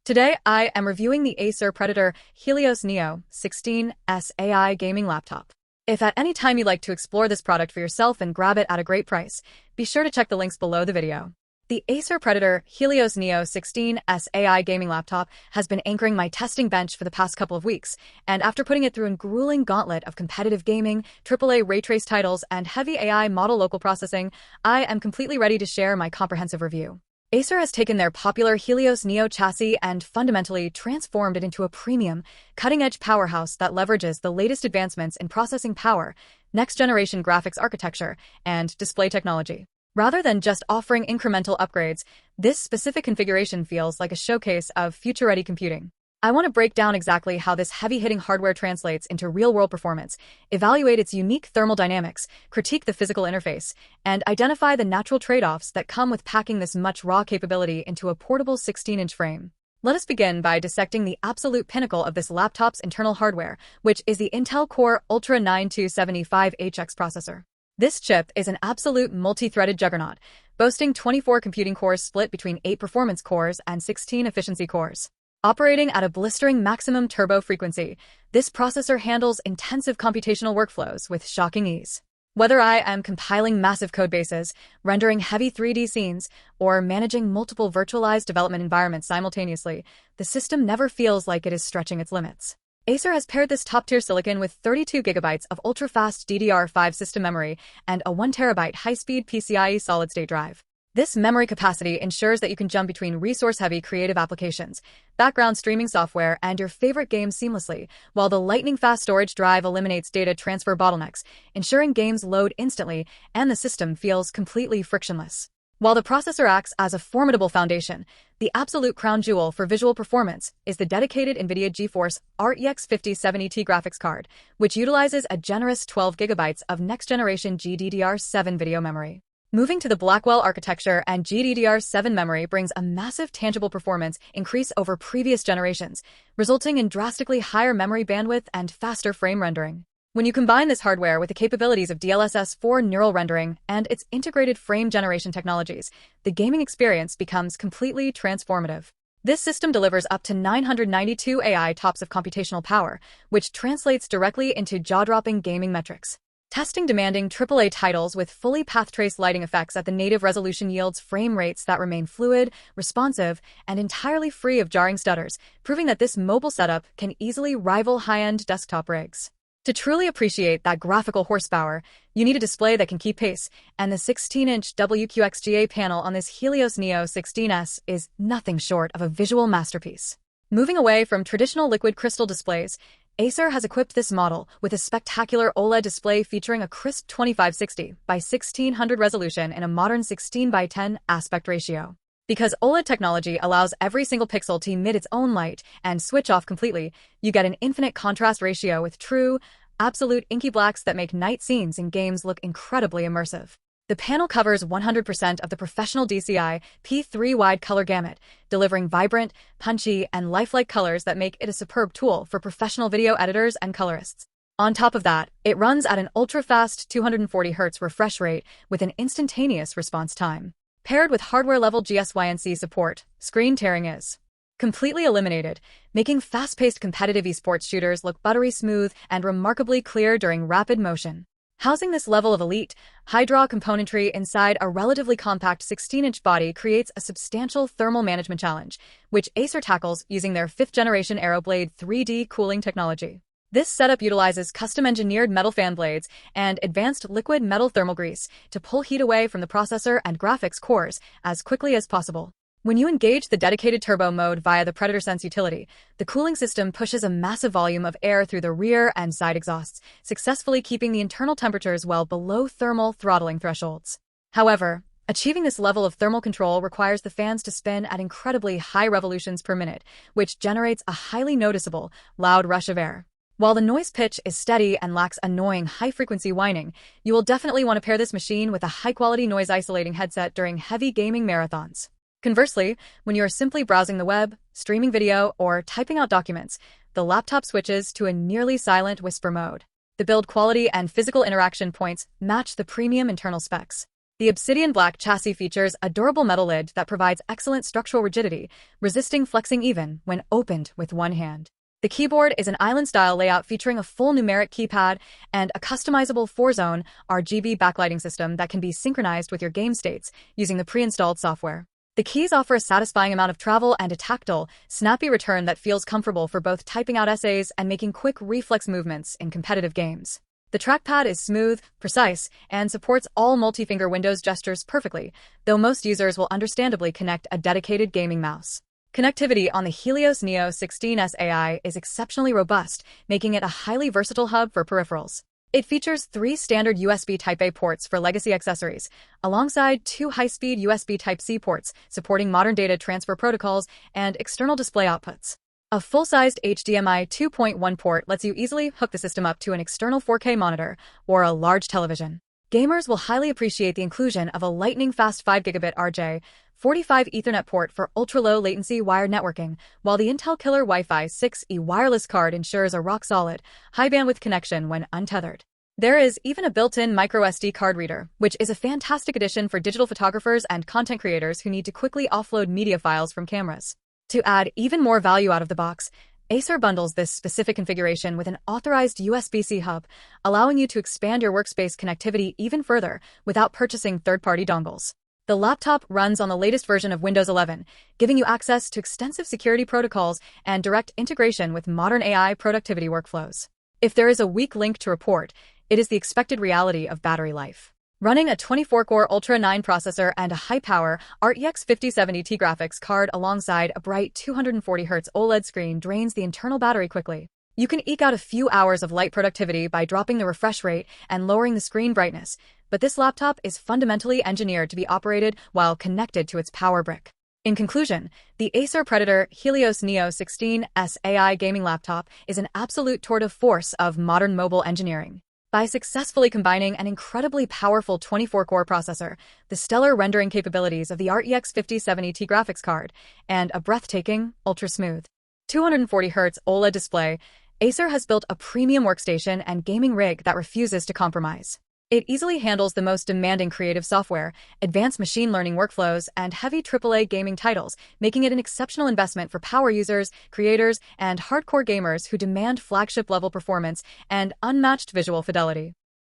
Today, I am reviewing the Acer Predator Helios Neo 16S AI gaming laptop. If at any time you'd like to explore this product for yourself and grab it at a great price, be sure to check the links below the video. The Acer Predator Helios Neo 16S AI gaming laptop has been anchoring my testing bench for the past couple of weeks, and after putting it through a grueling gauntlet of competitive gaming, AAA ray trace titles, and heavy AI model local processing, I am completely ready to share my comprehensive review. Acer has taken their popular Helios Neo chassis and fundamentally transformed it into a premium, cutting-edge powerhouse that leverages the latest advancements in processing power, next-generation graphics architecture, and display technology. Rather than just offering incremental upgrades, this specific configuration feels like a showcase of future-ready computing. I want to break down exactly how this heavy-hitting hardware translates into real-world performance, evaluate its unique thermal dynamics, critique the physical interface, and identify the natural trade-offs that come with packing this much raw capability into a portable 16-inch frame. Let us begin by dissecting the absolute pinnacle of this laptop's internal hardware, which is the Intel Core Ultra 9275HX processor. This chip is an absolute multi-threaded juggernaut, boasting 24 computing cores split between 8 performance cores and 16 efficiency cores. Operating at a blistering maximum turbo frequency, this processor handles intensive computational workflows with shocking ease. Whether I am compiling massive codebases, rendering heavy 3D scenes, or managing multiple virtualized development environments simultaneously, the system never feels like it is stretching its limits. Acer has paired this top-tier silicon with 32 GB of ultra-fast DDR5 system memory and a 1 TB high-speed PCIe solid-state drive. This memory capacity ensures that you can jump between resource-heavy creative applications, background streaming software, and your favorite games seamlessly, while the lightning-fast storage drive eliminates data transfer bottlenecks, ensuring games load instantly and the system feels completely frictionless. While the processor acts as a formidable foundation, the absolute crown jewel for visual performance is the dedicated NVIDIA GeForce RTX 5070T graphics card, which utilizes a generous 12 GB of next-generation GDDR7 video memory. Moving to the Blackwell architecture and GDDR7 memory brings a massive tangible performance increase over previous generations, resulting in drastically higher memory bandwidth and faster frame rendering. When you combine this hardware with the capabilities of DLSS 4 neural rendering and its integrated frame generation technologies, the gaming experience becomes completely transformative. This system delivers up to 992 AI TOPS of computational power, which translates directly into jaw-dropping gaming metrics. Testing demanding AAA titles with fully path-trace lighting effects at the native resolution yields frame rates that remain fluid, responsive, and entirely free of jarring stutters, proving that this mobile setup can easily rival high-end desktop rigs. To truly appreciate that graphical horsepower, you need a display that can keep pace, and the 16-inch WQXGA panel on this Helios Neo 16S is nothing short of a visual masterpiece. Moving away from traditional liquid crystal displays, Acer has equipped this model with a spectacular OLED display featuring a crisp 2560 by 1600 resolution and a modern 16 by 10 aspect ratio. Because OLED technology allows every single pixel to emit its own light and switch off completely, you get an infinite contrast ratio with true, absolute inky blacks that make night scenes in games look incredibly immersive. The panel covers 100% of the professional DCI P3 wide color gamut, delivering vibrant, punchy, and lifelike colors that make it a superb tool for professional video editors and colorists. On top of that, it runs at an ultra-fast 240 Hz refresh rate with an instantaneous response time. Paired with hardware-level GSYNC support, screen tearing is completely eliminated, making fast-paced competitive esports shooters look buttery smooth and remarkably clear during rapid motion. Housing this level of elite, high-draw componentry inside a relatively compact 16-inch body creates a substantial thermal management challenge, which Acer tackles using their 5th-generation AeroBlade 3D cooling technology. This setup utilizes custom-engineered metal fan blades and advanced liquid metal thermal grease to pull heat away from the processor and graphics cores as quickly as possible. When you engage the dedicated turbo mode via the Predator Sense utility, the cooling system pushes a massive volume of air through the rear and side exhausts, successfully keeping the internal temperatures well below thermal throttling thresholds. However, achieving this level of thermal control requires the fans to spin at incredibly high revolutions per minute, which generates a highly noticeable, loud rush of air. While the noise pitch is steady and lacks annoying high-frequency whining, you will definitely want to pair this machine with a high-quality noise-isolating headset during heavy gaming marathons. Conversely, when you are simply browsing the web, streaming video, or typing out documents, the laptop switches to a nearly silent whisper mode. The build quality and physical interaction points match the premium internal specs. The obsidian black chassis features a durable metal lid that provides excellent structural rigidity, resisting flexing even when opened with one hand. The keyboard is an island-style layout featuring a full numeric keypad and a customizable 4-zone RGB backlighting system that can be synchronized with your game states using the pre-installed software. The keys offer a satisfying amount of travel and a tactile, snappy return that feels comfortable for both typing out essays and making quick reflex movements in competitive games. The trackpad is smooth, precise, and supports all multi-finger Windows gestures perfectly, though most users will understandably connect a dedicated gaming mouse. Connectivity on the Helios Neo 16S AI is exceptionally robust, making it a highly versatile hub for peripherals. It features 3 standard USB Type-A ports for legacy accessories, alongside 2 high-speed USB Type-C ports supporting modern data transfer protocols and external display outputs. A full-sized HDMI 2.1 port lets you easily hook the system up to an external 4K monitor or a large television. Gamers will highly appreciate the inclusion of a lightning-fast 5GB RJ45 Ethernet port for ultra-low latency wired networking, while the Intel Killer Wi-Fi 6E wireless card ensures a rock-solid, high-bandwidth connection when untethered. There is even a built-in microSD card reader, which is a fantastic addition for digital photographers and content creators who need to quickly offload media files from cameras. To add even more value out of the box, Acer bundles this specific configuration with an authorized USB-C hub, allowing you to expand your workspace connectivity even further without purchasing third-party dongles. The laptop runs on the latest version of Windows 11, giving you access to extensive security protocols and direct integration with modern AI productivity workflows. If there is a weak link to report, it is the expected reality of battery life. Running a 24-core Ultra 9 processor and a high-power RTX 5070 graphics card alongside a bright 240Hz OLED screen drains the internal battery quickly. You can eke out a few hours of light productivity by dropping the refresh rate and lowering the screen brightness, but this laptop is fundamentally engineered to be operated while connected to its power brick. In conclusion, the Acer Predator Helios Neo 16S AI gaming laptop is an absolute tour de force of modern mobile engineering. By successfully combining an incredibly powerful 24-core processor, the stellar rendering capabilities of the RTX 5070 graphics card, and a breathtaking, ultra-smooth 240Hz OLED display, Acer has built a premium workstation and gaming rig that refuses to compromise. It easily handles the most demanding creative software, advanced machine learning workflows, and heavy AAA gaming titles, making it an exceptional investment for power users, creators, and hardcore gamers who demand flagship-level performance and unmatched visual fidelity.